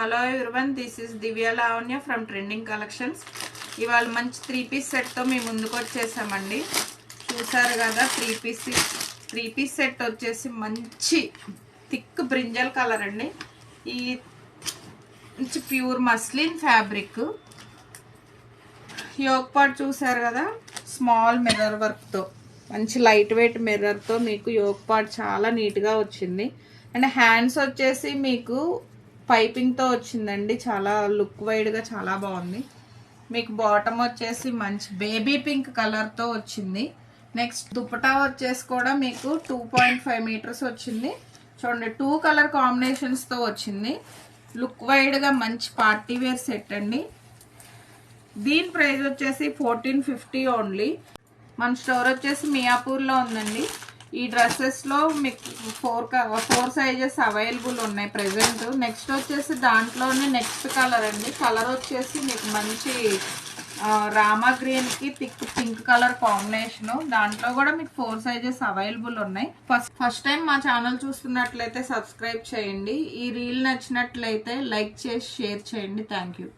Hello everyone, this is Divya Lavanya from trending collections. ఇవాళ మంచి 3-పీస్ సెట్తో మీ ముందుకు వచ్చేసామండి. చూసారు కదా, త్రీ పీస్ సెట్ వచ్చేసి మంచి థిక్ బ్రింజల్ కలర్ అండి. ఈ మంచి pure muslin fabric. Yoke part చూసారు కదా, స్మాల్ మిర్రర్ వర్క్తో, మంచి లైట్ వెయిట్ మిర్రర్తో మీకు యోక్ పార్ట్ చాలా నీట్గా వచ్చింది. అండ్ హ్యాండ్స్ వచ్చేసి మీకు పైపింగ్తో వచ్చిందండి. చాలా లుక్ వైడ్గా చాలా బాగుంది. మీకు బాటమ్ వచ్చేసి మంచి బేబీ పింక్ కలర్తో వచ్చింది. నెక్స్ట్ దుపటా వచ్చేసి కూడా మీకు 2.5 మీటర్స్ వచ్చింది. చూడండి, 2 కలర్ కాంబినేషన్స్తో వచ్చింది. లుక్ వైడ్గా మంచి పార్టీ వేర్ సెట్ అండి. దీని ప్రైస్ వచ్చేసి 1450 ఓన్లీ. మన స్టోర్ వచ్చేసి మియాపూర్లో ఉందండి. ఈ డ్రెస్సెస్లో మీకు 4 సైజెస్ అవైలబుల్ ఉన్నాయి ప్రెజెంట్. నెక్స్ట్ వచ్చేసి దాంట్లోనే నెక్స్ట్ కలర్ అండి. కలర్ వచ్చేసి మీకు మంచి రామా గ్రీన్కి థిక్ పింక్ కలర్ కాంబినేషను. దాంట్లో కూడా మీకు 4 సైజెస్ అవైలబుల్ ఉన్నాయి. ఫస్ట్ టైం మా ఛానల్ చూస్తున్నట్లయితే సబ్స్క్రైబ్ చేయండి. ఈ రీల్ నచ్చినట్లయితే లైక్ చేసి షేర్ చేయండి. Thank you.